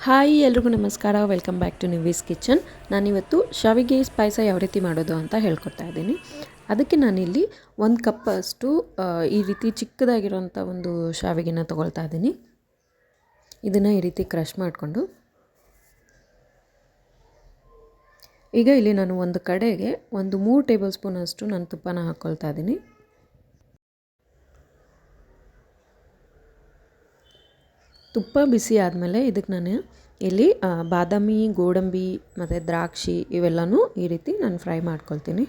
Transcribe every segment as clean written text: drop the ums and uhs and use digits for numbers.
Hi ಎಲ್ರಿಗೂ ನಮಸ್ಕಾರ. Welcome back to Nivi's kitchen. ನಾನಿವತ್ತು ಶಾವಿಗೆ ಪಾಯಸ ಯಾವ ರೀತಿ ಮಾಡೋದು ಅಂತ ಹೇಳ್ಕೊಡ್ತಾ ಇದ್ದೀನಿ. ಅದಕ್ಕೆ ನಾನಿಲ್ಲಿ 1 ಕಪ್ಪಷ್ಟು ಈ ರೀತಿ ಚಿಕ್ಕದಾಗಿರೋಂಥ ಒಂದು ಶಾವಿಗೆನ ತೊಗೊಳ್ತಾ ಇದ್ದೀನಿ. ಇದನ್ನು ಈ ರೀತಿ ಕ್ರಷ್ ಮಾಡಿಕೊಂಡು ಈಗ ಇಲ್ಲಿ ನಾನು ಒಂದು ಕಡೆಗೆ 3 ಟೇಬಲ್ ಸ್ಪೂನಷ್ಟು ನಾನು ತುಪ್ಪನ ಹಾಕ್ಕೊಳ್ತಾ ಇದ್ದೀನಿ. ತುಪ್ಪ ಬಿಸಿ ಆದಮೇಲೆ ಇದಕ್ಕೆ ನಾನು ಇಲ್ಲಿ ಬಾದಾಮಿ, ಗೋಡಂಬಿ ಮತ್ತು ದ್ರಾಕ್ಷಿ ಇವೆಲ್ಲನೂ ಈ ರೀತಿ ನಾನು ಫ್ರೈ ಮಾಡ್ಕೊಳ್ತೀನಿ.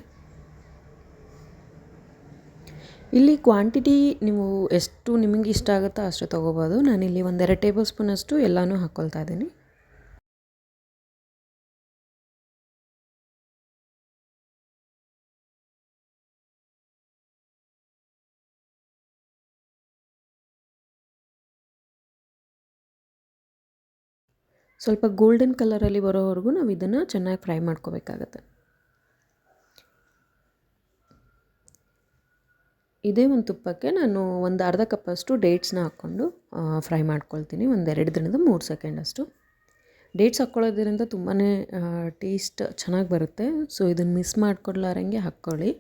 ಇಲ್ಲಿ ಕ್ವಾಂಟಿಟಿ ನೀವು ಎಷ್ಟು ನಿಮಗೆ ಇಷ್ಟ ಆಗುತ್ತೋ ಅಷ್ಟು ತೊಗೋಬೋದು. ನಾನಿಲ್ಲಿ 1-2 ಟೇಬಲ್ ಸ್ಪೂನಷ್ಟು ಎಲ್ಲನೂ ಹಾಕ್ಕೊಳ್ತಾ ಇದ್ದೀನಿ. ಸ್ವಲ್ಪ ಗೋಲ್ಡನ್ ಕಲರಲ್ಲಿ ಬರೋವರೆಗೂ ನಾವು ಇದನ್ನು ಚೆನ್ನಾಗಿ ಫ್ರೈ ಮಾಡ್ಕೋಬೇಕಾಗತ್ತೆ. ಇದೇ ಒಂದು ತುಪ್ಪಕ್ಕೆ ನಾನು ಒಂದು ಅರ್ಧ ಕಪ್ಪಷ್ಟು ಡೇಟ್ಸ್ನ ಹಾಕ್ಕೊಂಡು ಫ್ರೈ ಮಾಡ್ಕೊಳ್ತೀನಿ. 2-3 ಸೆಕೆಂಡಷ್ಟು. ಡೇಟ್ಸ್ ಹಾಕ್ಕೊಳ್ಳೋದ್ರಿಂದ ತುಂಬಾ ಟೇಸ್ಟ್ ಚೆನ್ನಾಗಿ ಬರುತ್ತೆ. ಸೊ ಇದನ್ನು ಮಿಸ್ ಮಾಡ್ಕೊಡ್ಲಾರಂಗೆ ಹಾಕ್ಕೊಳ್ಳಿ.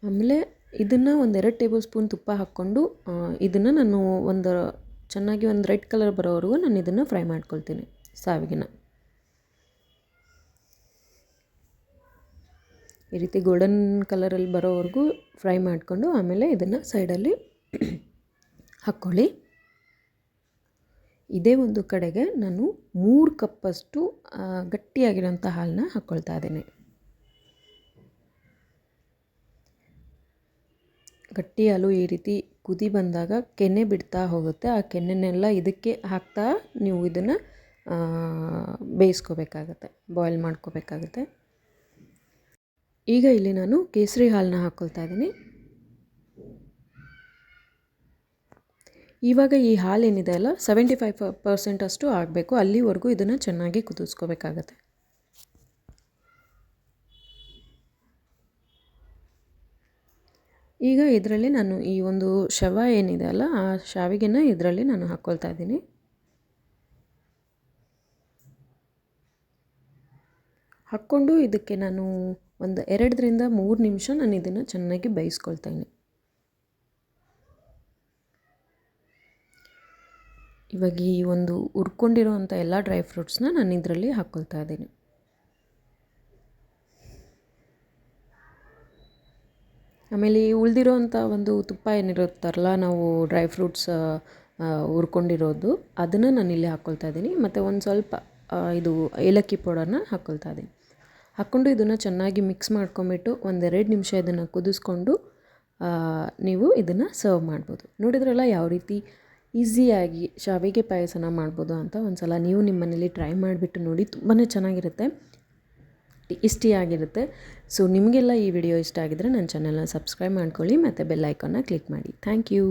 ಆಮೇಲೆ ಇದನ್ನು 1-2 ಟೇಬಲ್ ಸ್ಪೂನ್ ತುಪ್ಪ ಹಾಕ್ಕೊಂಡು ಇದನ್ನು ನಾನು ಚೆನ್ನಾಗಿ ಒಂದು ರೆಡ್ ಕಲರ್ ಬರೋವರೆಗೂ ನಾನು ಇದನ್ನು ಫ್ರೈ ಮಾಡ್ಕೊಳ್ತೀನಿ. ಶಾವಿಗೆನ ಈ ರೀತಿ ಗೋಲ್ಡನ್ ಕಲರಲ್ಲಿ ಬರೋವರೆಗೂ ಫ್ರೈ ಮಾಡಿಕೊಂಡು ಆಮೇಲೆ ಇದನ್ನು ಸೈಡಲ್ಲಿ ಹಾಕ್ಕೊಳ್ಳಿ. ಇದೇ ಒಂದು ಕಡೆಗೆ ನಾನು 3 ಕಪ್ಪಷ್ಟು ಗಟ್ಟಿಯಾಗಿರೋಂಥ ಹಾಲನ್ನ ಹಾಕ್ಕೊಳ್ತಾ ಇದ್ದೀನಿ. ಗಟ್ಟಿ ಹಾಲು ಈ ರೀತಿ ಕುದಿ ಬಂದಾಗ ಕೆನೆ ಬಿಡ್ತಾ ಹೋಗುತ್ತೆ. ಆ ಕೆನೆನೆಲ್ಲ ಇದಕ್ಕೆ ಹಾಕ್ತಾ ನೀವು ಇದನ್ನು ಬೇಯಿಸ್ಕೋಬೇಕಾಗತ್ತೆ, ಬಾಯ್ಲ್ ಮಾಡ್ಕೋಬೇಕಾಗತ್ತೆ. ಈಗ ಇಲ್ಲಿ ನಾನು ಕೇಸರಿ ಹಾಲನ್ನ ಹಾಕ್ಕೊಳ್ತಾ ಇದ್ದೀನಿ. ಇವಾಗ ಈ ಹಾಲು ಏನಿದೆ ಅಲ್ಲ 75% ಅಷ್ಟು ಆಗಬೇಕು. ಅಲ್ಲಿವರೆಗೂ ಇದನ್ನು ಚೆನ್ನಾಗಿ ಕುದಿಸ್ಕೋಬೇಕಾಗತ್ತೆ. ಈಗ ಇದರಲ್ಲಿ ನಾನು ಈ ಒಂದು ಶವ ಏನಿದೆ ಅಲ್ಲ ಆ ಶಾವಿಗೆನ ಇದರಲ್ಲಿ ನಾನು ಹಾಕ್ಕೊಳ್ತಾ ಇದ್ದೀನಿ. ಹಾಕ್ಕೊಂಡು ಇದಕ್ಕೆ ನಾನು ಒಂದು 2-3 ನಿಮಿಷ ನಾನು ಇದನ್ನು ಚೆನ್ನಾಗಿ ಬೇಯಿಸ್ಕೊಳ್ತೀನಿ. ಇವಾಗ ಈ ಒಂದು ಹುರ್ಕೊಂಡಿರೋವಂಥ ಎಲ್ಲ ಡ್ರೈ ಫ್ರೂಟ್ಸ್ನ ನಾನು ಇದರಲ್ಲಿ ಹಾಕ್ಕೊಳ್ತಾ ಇದ್ದೀನಿ. ಆಮೇಲೆ ಈ ಉಳಿದಿರೋವಂಥ ಒಂದು ತುಪ್ಪ ಏನಿರುತ್ತಲ್ಲ, ನಾವು ಡ್ರೈ ಫ್ರೂಟ್ಸ್ ಹುರ್ಕೊಂಡಿರೋದು ಅದನ್ನು ನಾನಿಲ್ಲಿ ಹಾಕ್ಕೊಳ್ತಾ ಇದ್ದೀನಿ. ಮತ್ತು ಒಂದು ಸ್ವಲ್ಪ ಇದು ಏಲಕ್ಕಿ ಪೌಡರ್ನ ಹಾಕ್ಕೊಳ್ತಾ ಇದ್ದೀನಿ. ಹಾಕ್ಕೊಂಡು ಇದನ್ನು ಚೆನ್ನಾಗಿ ಮಿಕ್ಸ್ ಮಾಡ್ಕೊಂಬಿಟ್ಟು 1-2 ನಿಮಿಷ ಇದನ್ನು ಕುದಿಸ್ಕೊಂಡು ನೀವು ಇದನ್ನು ಸರ್ವ್ ಮಾಡ್ಬೋದು. ನೋಡಿದ್ರಲ್ಲ ಯಾವ ರೀತಿ ಈಸಿಯಾಗಿ ಶಾವಿಗೆ ಪಾಯಸನ ಮಾಡ್ಬೋದು ಅಂತ. ಒಂದು ಸಲ ನೀವು ನಿಮ್ಮ ಮನೇಲಿ ಟ್ರೈ ಮಾಡಿಬಿಟ್ಟು ನೋಡಿ, ತುಂಬಾ ಚೆನ್ನಾಗಿರುತ್ತೆ, ಟೇಸ್ಟಿಯಾಗಿರುತ್ತೆ. ಸೊ ನಿಮಗೆಲ್ಲ ಈ ವಿಡಿಯೋ ಇಷ್ಟ ಆಗಿದ್ರೆ ನನ್ನ ಚಾನಲ್ನ ಸಬ್ಸ್ಕ್ರೈಬ್ ಮಾಡ್ಕೊಳ್ಳಿ ಮತ್ತು ಬೆಲ್ ಐಕಾನ್ನ ಕ್ಲಿಕ್ ಮಾಡಿ. Thank you.